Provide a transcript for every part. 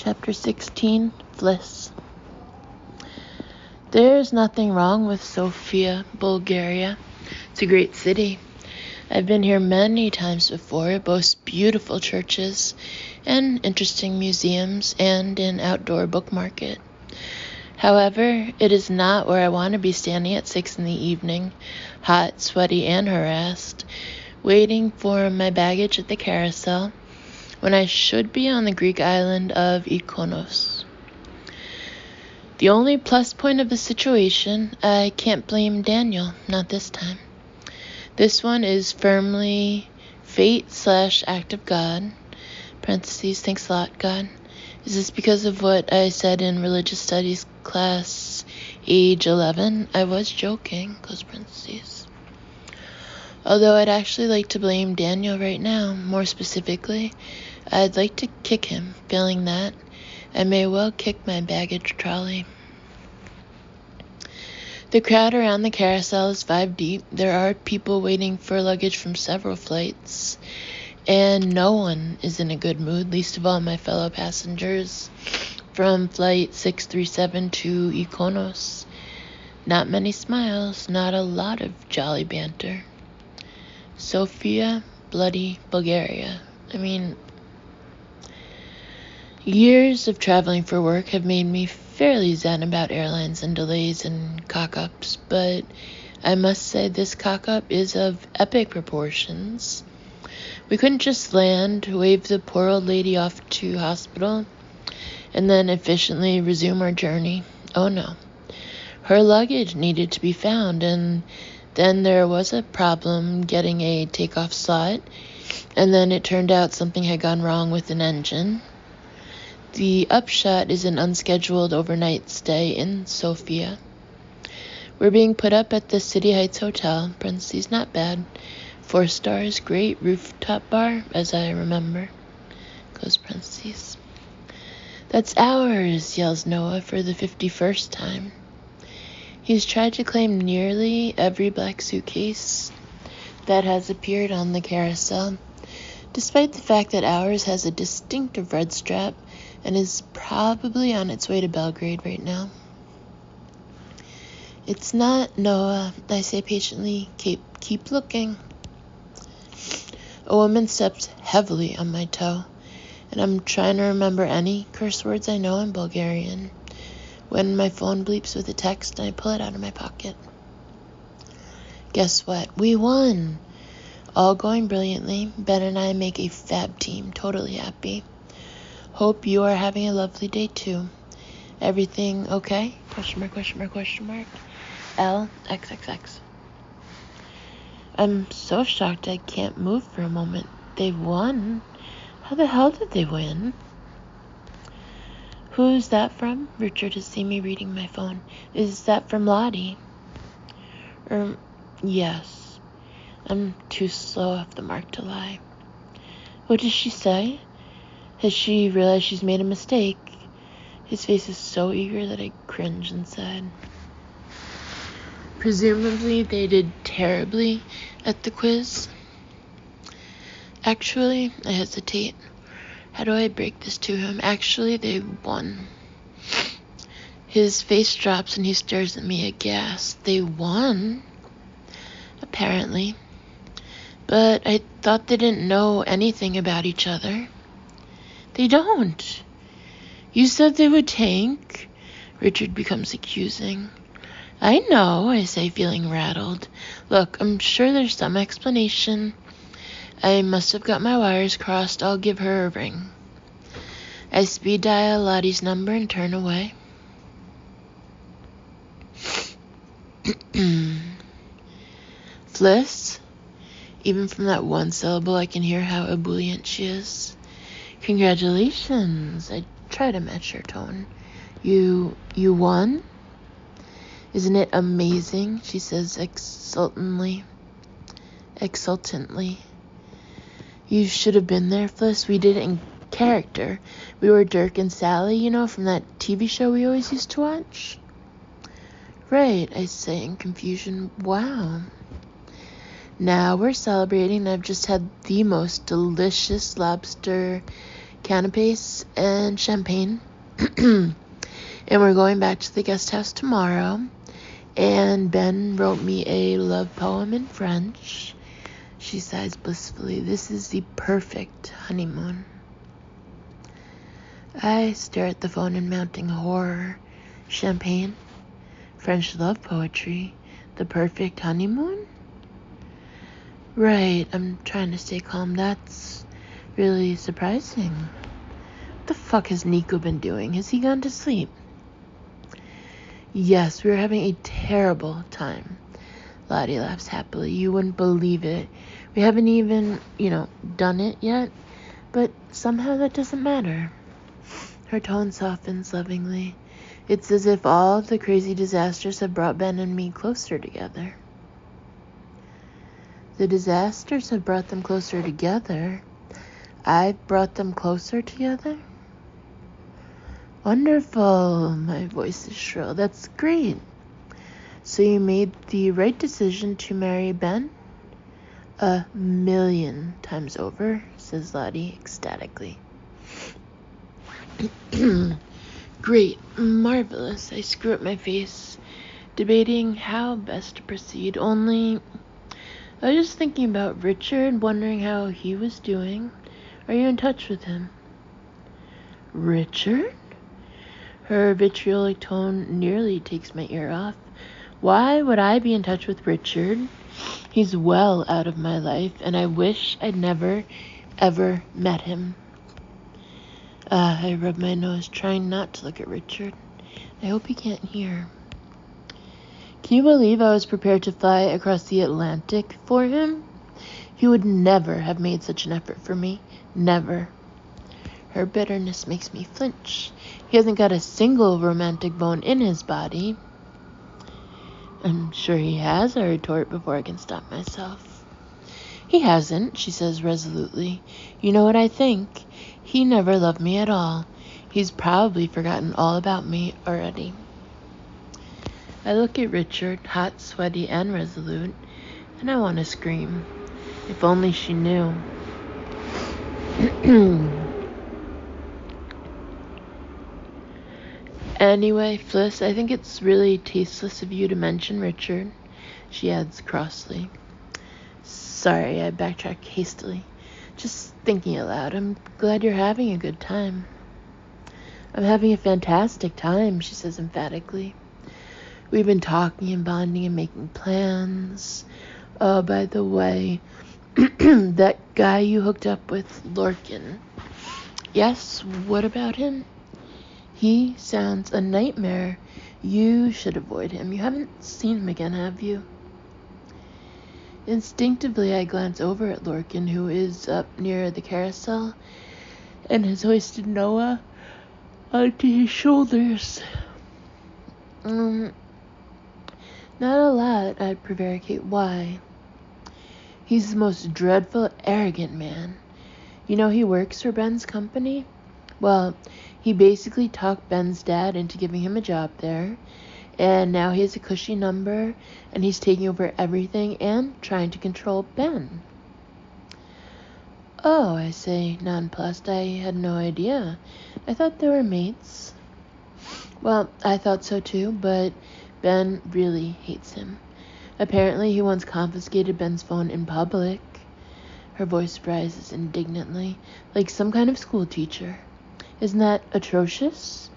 Chapter 16, Fliss. There's nothing wrong with Sofia, Bulgaria. It's a great city. I've been here many times before. It boasts beautiful churches and interesting museums and an outdoor book market. However, it is not where I want to be standing at 6 in the evening, hot, sweaty, and harassed, waiting for my baggage at the carousel, when I should be on the Greek island of Ikonos. The only plus point of the situation, I can't blame Daniel, not this time. This one is firmly fate/act of God, parentheses, thanks a lot, God. Is this because of what I said in religious studies class, age 11? I was joking, close parentheses. Although I'd actually like to blame Daniel right now. More specifically, I'd like to kick him. Failing that, I may well kick my baggage trolley. The crowd around the carousel is 5 deep. There are people waiting for luggage from several flights, and no one is in a good mood, least of all my fellow passengers from flight 637 to Ikonos. Not many smiles, not a lot of jolly banter. Sofia, bloody Bulgaria. Years of traveling for work have made me fairly zen about airlines and delays and cock-ups, but I must say this cock-up is of epic proportions. We couldn't just land, wave the poor old lady off to hospital, and then efficiently resume our journey. Oh no. Her luggage needed to be found, and then there was a problem getting a takeoff slot, and then it turned out something had gone wrong with an engine. The upshot is an unscheduled overnight stay in Sofia. We're being put up at the City Heights Hotel, parentheses, not bad. 4 stars, great rooftop bar, as I remember, close parentheses. That's ours, yells Noah for the 51st time. He's tried to claim nearly every black suitcase that has appeared on the carousel, despite the fact that ours has a distinctive red strap and is probably on its way to Belgrade right now. It's not, Noah, I say patiently. Keep looking. A woman steps heavily on my toe, and I'm trying to remember any curse words I know in Bulgarian when my phone bleeps with a text and I pull it out of my pocket. Guess what? We won! All going brilliantly. Ben and I make a fab team, totally happy. Hope you are having a lovely day too. Everything okay? Question mark. L, XXX. I'm so shocked I can't move for a moment. They've won. How the hell did they win? Who's that from? Richard has seen me reading my phone. Is that from Lottie? Yes. I'm too slow off the mark to lie. What does she say? Has she realized she's made a mistake? His face is so eager that I cringe inside. Presumably they did terribly at the quiz. Actually, I hesitate. How do I break this to him? Actually, they won. His face drops and he stares at me aghast. They won? Apparently. But I thought they didn't know anything about each other. They don't. You said they would tank? Richard becomes accusing. I know, I say, feeling rattled. Look, I'm sure there's some explanation. I must have got my wires crossed. I'll give her a ring. I speed dial Lottie's number and turn away. Fliss? Even from that one syllable, I can hear how ebullient she is. Congratulations. I try to match her tone. You won? Isn't it amazing? She says exultantly. You should have been there, Fliss. We did it in character. We were Dirk and Sally, from that TV show we always used to watch. Right, I say in confusion. Wow. Now we're celebrating. I've just had the most delicious lobster canapes and champagne. And we're going back to the guest house tomorrow. And Ben wrote me a love poem in French. She sighs blissfully. This is the perfect honeymoon. I stare at the phone in mounting horror. Champagne? French love poetry? The perfect honeymoon? Right, I'm trying to stay calm. That's really surprising. What the fuck has Nico been doing? Has he gone to sleep? Yes, we were having a terrible time. Lottie laughs happily. You wouldn't believe it. We haven't even, done it yet. But somehow that doesn't matter. Her tone softens lovingly. It's as if all the crazy disasters have brought Ben and me closer together. The disasters have brought them closer together. I've brought them closer together? Wonderful. My voice is shrill. That's great. So you made the right decision to marry Ben? 1,000,000 times over, says Lottie ecstatically. Great. Marvelous. I screw up my face, debating how best to proceed. Only, I was just thinking about Richard, wondering how he was doing. Are you in touch with him? Richard? Her vitriolic tone nearly takes my ear off. Why would I be in touch with Richard? He's well out of my life, and I wish I'd never, ever met him. I rub my nose, trying not to look at Richard. I hope he can't hear. Can you believe I was prepared to fly across the Atlantic for him? He would never have made such an effort for me. Never. Her bitterness makes me flinch. He hasn't got a single romantic bone in his body. I'm sure he has, I retort before I can stop myself. He hasn't, she says resolutely. You know what I think? He never loved me at all. He's probably forgotten all about me already. I look at Richard, hot, sweaty, and resolute, and I want to scream. If only she knew. Anyway, Fliss, I think it's really tasteless of you to mention Richard, she adds crossly. Sorry, I backtrack hastily. Just thinking aloud. I'm glad you're having a good time. I'm having a fantastic time, she says emphatically. We've been talking and bonding and making plans. Oh, by the way, that guy you hooked up with, Lorcan. Yes, what about him? He sounds a nightmare. You should avoid him. You haven't seen him again, have you? Instinctively, I glance over at Lorcan, who is up near the carousel, and has hoisted Noah onto his shoulders. Not a lot, I prevaricate. Why? He's the most dreadful, arrogant man. You know he works for Ben's company? Well, he basically talked Ben's dad into giving him a job there, and now he has a cushy number, and he's taking over everything and trying to control Ben. Oh, I say, nonplussed. I had no idea. I thought they were mates. Well, I thought so too, but Ben really hates him. Apparently, he once confiscated Ben's phone in public. Her voice rises indignantly, like some kind of school teacher. Isn't that atrocious?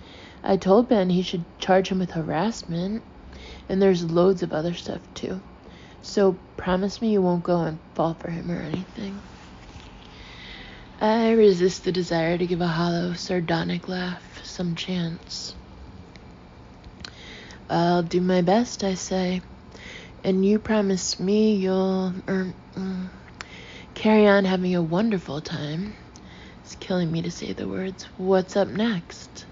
I told Ben he should charge him with harassment, and there's loads of other stuff too. So promise me you won't go and fall for him or anything. I resist the desire to give a hollow, sardonic laugh some chance. I'll do my best, I say. And you promise me you'll carry on having a wonderful time. It's killing me to say the words. What's up next?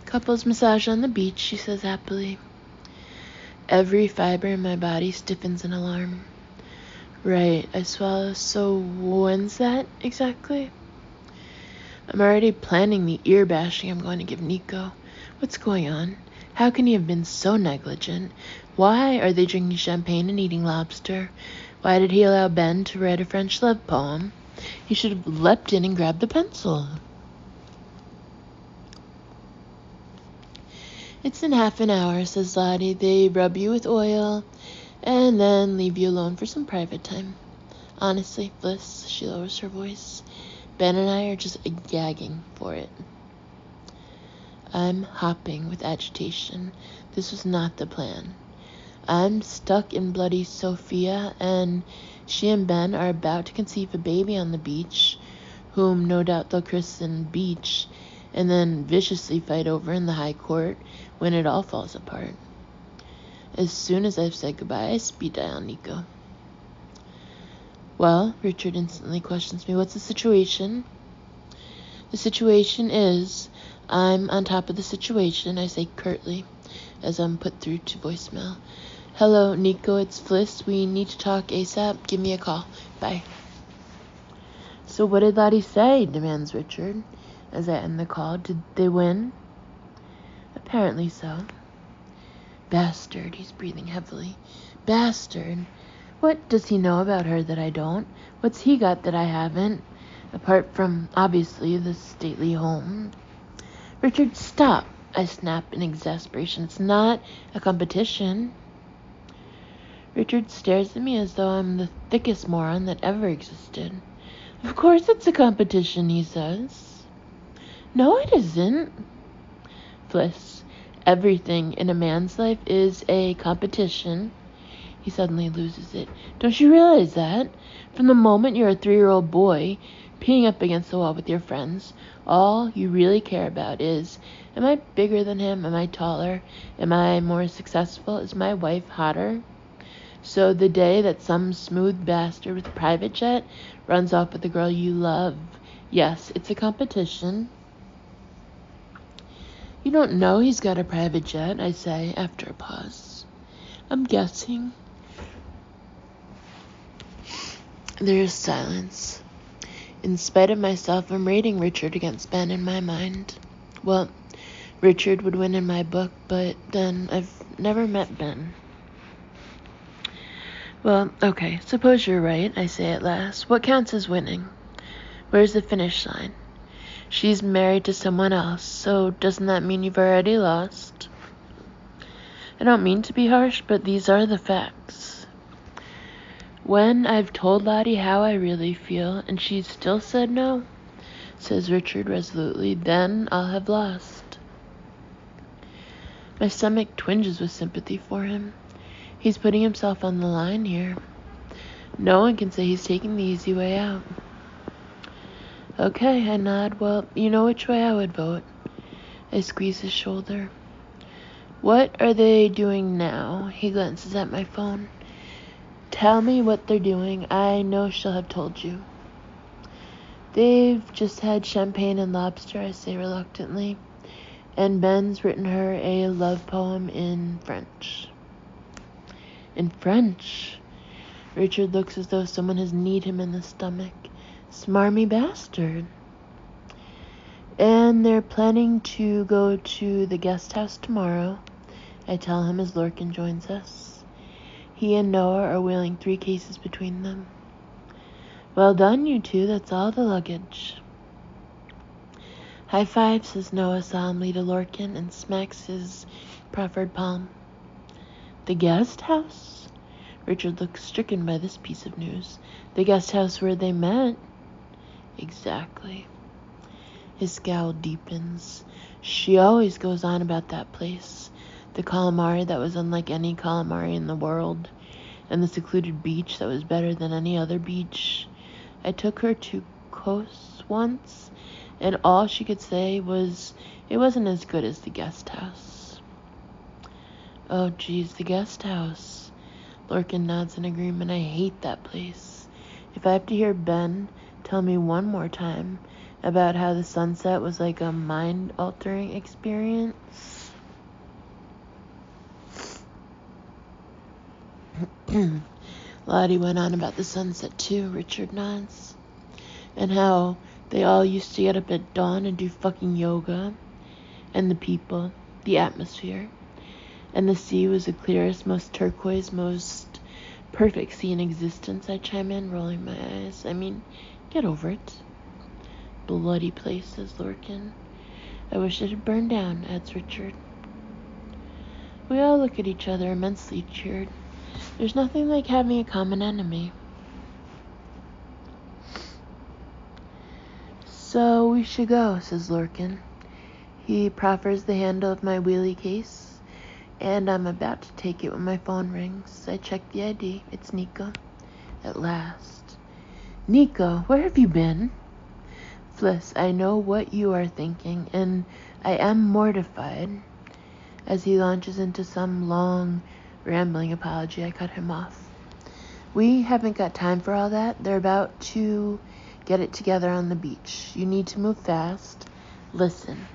Couples massage on the beach, she says happily. Every fiber in my body stiffens in alarm. Right, I swallow. So when's that exactly? I'm already planning the ear bashing I'm going to give Nico. What's going on? How can he have been so negligent? Why are they drinking champagne and eating lobster? Why did he allow Ben to write a French love poem? He should have leapt in and grabbed the pencil. It's in half an hour, says Lottie. They rub you with oil and then leave you alone for some private time. Honestly, Fliss, she lowers her voice, Ben and I are just gagging for it. I'm hopping with agitation. This was not the plan. I'm stuck in bloody Sofia, and she and Ben are about to conceive a baby on the beach, whom no doubt they'll christen Beach, and then viciously fight over in the high court when it all falls apart. As soon as I've said goodbye, I speed dial Nico. Well, Richard instantly questions me, what's the situation? The situation is, I'm on top of the situation, I say curtly, as I'm put through to voicemail. Hello, Nico, it's Fliss. We need to talk ASAP. Give me a call. Bye. So what did Lottie say? Demands Richard, as I end the call. Did they win? Apparently so. Bastard, he's breathing heavily. Bastard. What does he know about her that I don't? What's he got that I haven't? Apart from, obviously, the stately home. Richard, stop, I snap in exasperation. It's not a competition. Richard stares at me as though I'm the thickest moron that ever existed. Of course it's a competition, he says. No, it isn't. Fliss, everything in a man's life is a competition. He suddenly loses it. Don't you realize that? From the moment you're a 3-year-old boy, peeing up against the wall with your friends, all you really care about is, am I bigger than him? Am I taller? Am I more successful? Is my wife hotter? So the day that some smooth bastard with a private jet runs off with the girl you love, yes, it's a competition. You don't know he's got a private jet, I say after a pause. I'm guessing. There is silence. In spite of myself, I'm rating Richard against Ben in my mind. Well, Richard would win in my book, but then I've never met Ben. Well, okay, suppose you're right, I say at last. What counts as winning? Where's the finish line? She's married to someone else, so doesn't that mean you've already lost? I don't mean to be harsh, but these are the facts. When I've told Lottie how I really feel, and she's still said no, says Richard resolutely, then I'll have lost. My stomach twinges with sympathy for him. He's putting himself on the line here. No one can say he's taking the easy way out. Okay, I nod. Well, you know which way I would vote. I squeeze his shoulder. What are they doing now? He glances at my phone. Tell me what they're doing. I know she'll have told you. They've just had champagne and lobster, I say reluctantly. And Ben's written her a love poem in French. In French? Richard looks as though someone has kneed him in the stomach. Smarmy bastard. And they're planning to go to the guest house tomorrow, I tell him as Lorcan joins us. He and Noah are wheeling 3 cases between them. Well done, you two. That's all the luggage. High five, says Noah solemnly to Lorcan and smacks his proffered palm. The guest house? Richard looks stricken by this piece of news. The guest house where they met? Exactly. His scowl deepens. She always goes on about that place. The calamari that was unlike any calamari in the world. And the secluded beach that was better than any other beach. I took her to Kos once, and all she could say was it wasn't as good as the guest house. Oh, geez, the guest house. Lorcan nods in agreement. I hate that place. If I have to hear Ben tell me one more time about how the sunset was like a mind-altering experience. Lottie went on about the sunset too, Richard nods. And how they all used to get up at dawn and do fucking yoga. And the people, the atmosphere. And the sea was the clearest, most turquoise, most perfect sea in existence, I chime in, rolling my eyes. I mean, Get over it. Bloody place, says Lorcan. I wish it had burned down, adds Richard. We all look at each other, immensely cheered. There's nothing like having a common enemy. So we should go, says Lorcan. He proffers the handle of my wheelie case, and I'm about to take it when my phone rings. I check the ID. It's Nico. At last. Nico, where have you been? Fliss, I know what you are thinking, and I am mortified. As he launches into some long, rambling apology, I cut him off. We haven't got time for all that. They're about to get it together on the beach. You need to move fast. Listen.